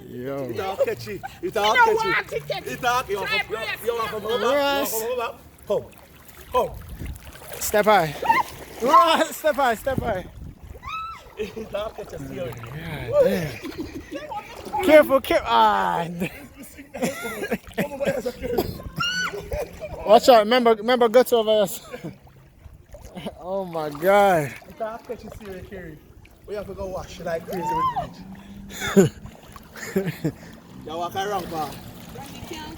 Yo. It's all catchy. It's all catchy. It's all catchy. You want to come over? Come. Come. Step high. Right, step high, step high. It's all catchy. God damn. Careful, careful. Ah. Watch out, remember guts over us. Oh my God. It's all catchy, serious, Kerry. We have to go wash like crazy with the beach. You walk around, pa.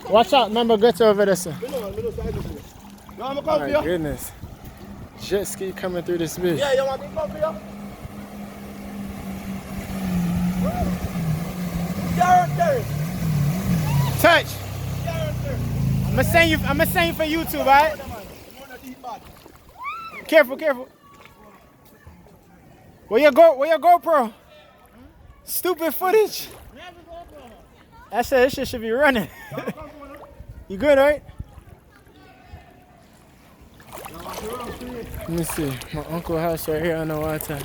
Watch out, remember guts over there, sir. We know side of this. You want me to Oh come for my you? goodness. Jet ski coming through this bitch. Yeah, you want me to come for you? Kerry. Touch. Kerry. I'm gonna send you for YouTube, alright? Careful, careful. Where your GoPro? Stupid footage. I said this shit should be running. You good, right? Let me see. My uncle's house right here on the water.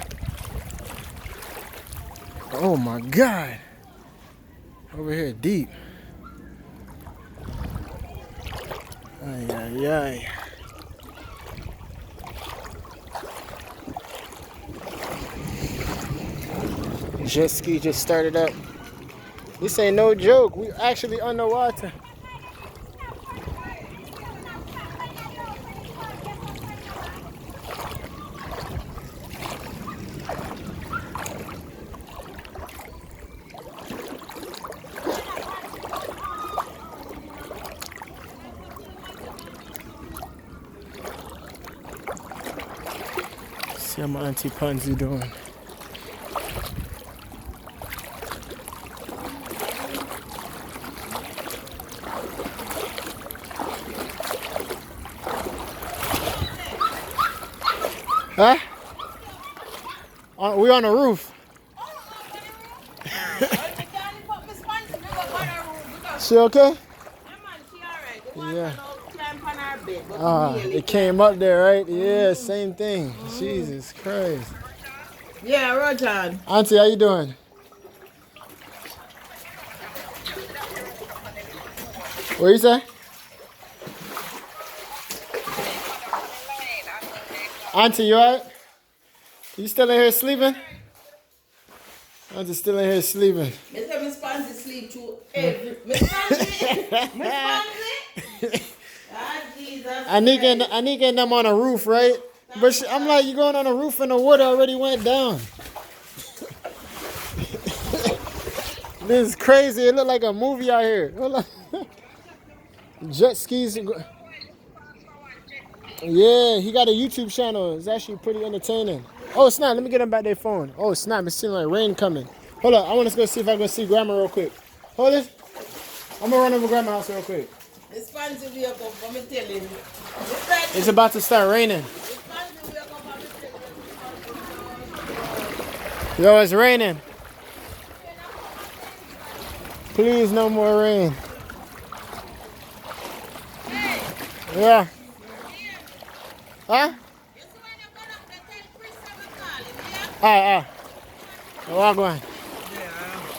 Oh my God. Over here deep. Ay, ay, ay. Jet ski just started up. This ain't no joke. We actually underwater. See how my auntie Ponzi doing. Huh? We on the roof. She okay? Yeah. It came up there, right? Yeah, same thing. Jesus Christ. Yeah, Rojan. Auntie, how you doing? What you say? Auntie, you alright? You still in here sleeping? Auntie's still in here sleeping. Miss Pansy sleep through every. Miss Pansy? Miss Pansy? Ah, Jesus. Anika and them on a roof, right? But I'm like, you going on a roof and the water already went down. This is crazy. It look like a movie out here. Jet skis. Yeah, he got a YouTube channel. It's actually pretty entertaining. Oh, snap. Let me get him back their phone. Oh, snap. It seems like rain coming. Hold up. I want to go see if I can see Grandma real quick. Hold it. I'm going to run over Grandma's house real quick. Miss Pansy wake up, let me tell you. It's about to start raining. Miss Pansy wake up, let me tell you. Yo, it's raining. Please, no more rain. Yeah. Huh? Walk on.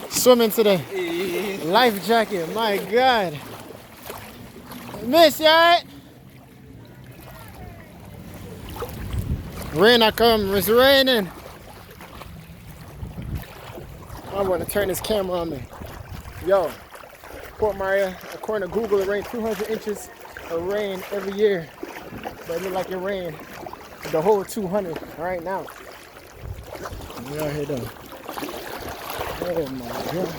Swimming today. Life jacket, my God. Miss, you alright? Rain I come, it's raining. I want to turn this camera on me. Yo, Port Maria, according to Google, it rains 200 inches of rain every year. But it look like it rained the whole 200 right now. We out here though. Oh my God.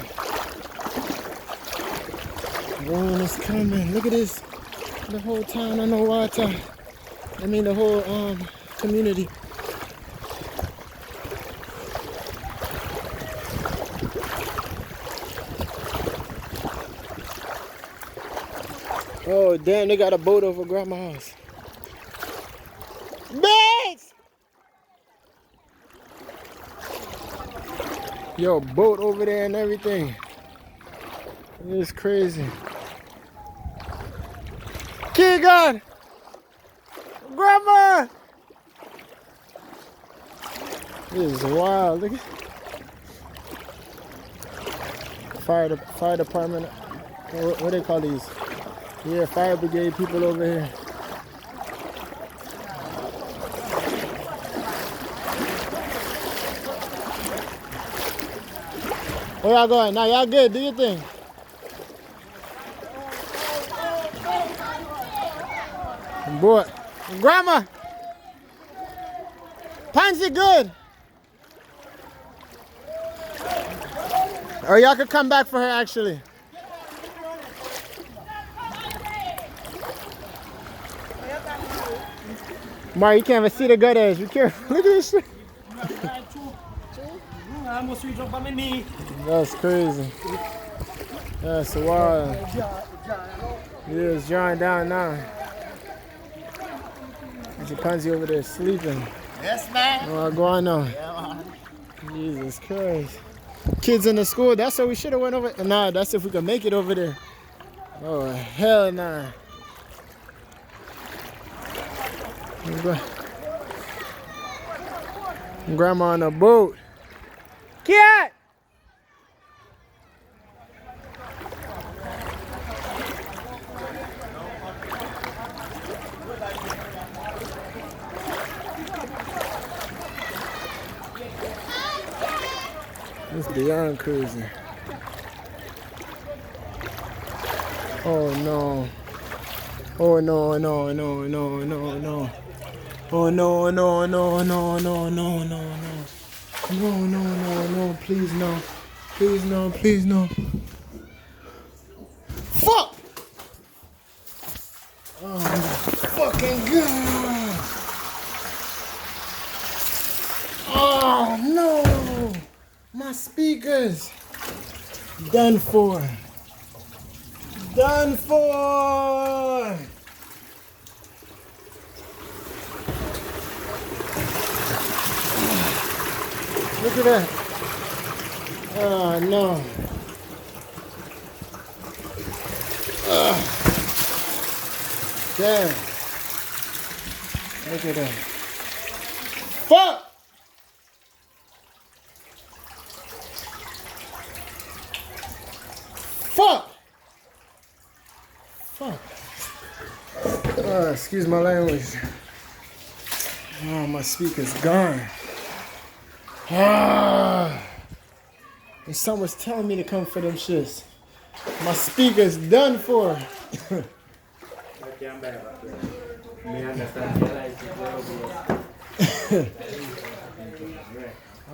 Rain is coming. Look at this. The whole town on the water. I mean the whole community. Oh damn, they got a boat over Grandma's house. Bags! Yo, boat over there and everything. It's crazy. Keegan! Grandma! This is wild. Look at fire department. What do they call these? Yeah, fire brigade people over here. Where y'all going? Now y'all good, do your thing. Boy, grandma, Pansy good. Or y'all could come back for her actually. Mar, you can't even see the gut edge. Be careful. Look at this shit. I almost reached up on my knee. That's crazy. That's wild. Yeah, it's drying down now. There's a pansy over there sleeping. Yes, man. Oh, going on. Yeah, man. Jesus Christ. Kids in the school, that's where we should have went over. Nah, that's if we could make it over there. Oh, hell nah. Grandma on a boat. Cat! It's beyond crazy. Oh no. Oh no, no, no, no, no, no. Oh no, no, no, no, no, no, no, no. No, no, no, no, please no. Please no, please no. Fuck! Oh my fucking god! Oh no! My speakers! Done for. Done for! Look at that. Oh no. Damn. Look at that. Fuck! Fuck! Fuck. Excuse my language. Oh, my speaker's gone. Ah, and someone was telling me to come for them shits. My speaker's done for.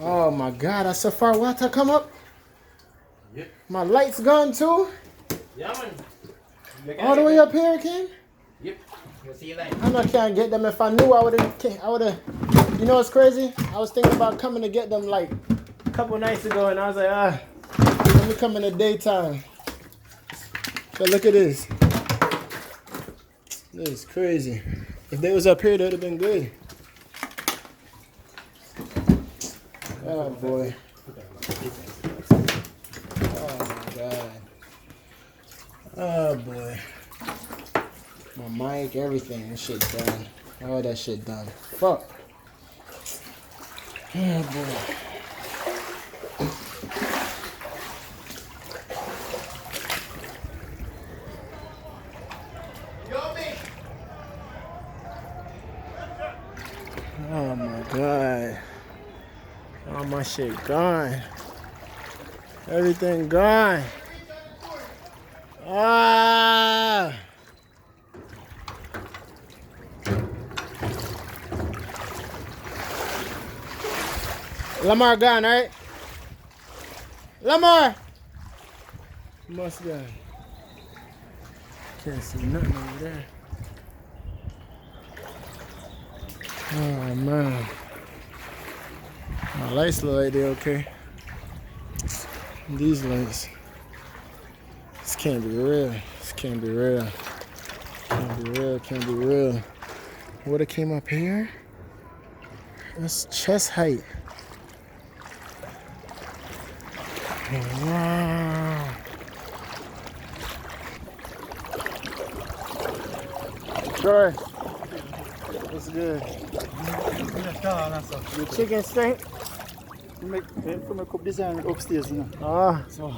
Oh my god, that's so far. What to come up? Yep. My light's gone too? Yeah, man. All the way up here, Ken? Yep. You'll see you later. I know I can't get them. If I knew, I would have. You know what's crazy? I was thinking about coming to get them like a couple nights ago, and I was like, let me come in the daytime. But look at this. This is crazy. If they was up here, that would have been good. Oh boy. Oh my god. Oh boy. My mic, everything. That shit done. All that shit done. Fuck. Oh boy. Oh my god. All my shit gone. Everything gone. Ah. Lamar gone, right? Lamar! Must gone. Can't see nothing over there. Oh man. My lights look like they okay. These lights. This can't be real. This can't be real. Can't be real, can't be real. Would have came up here? That's chest height. Wow. Sure. What's good? The chicken steak? We make a couple design upstairs, you know. Ah. So,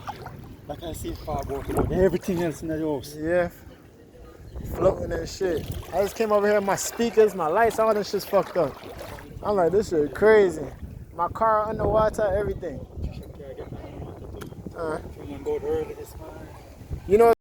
Like I see far about everything else in the house. Yeah. Floating and shit. I just came over here, my speakers, my lights, all this shit's fucked up. I'm like, this shit crazy. My car underwater, everything. You know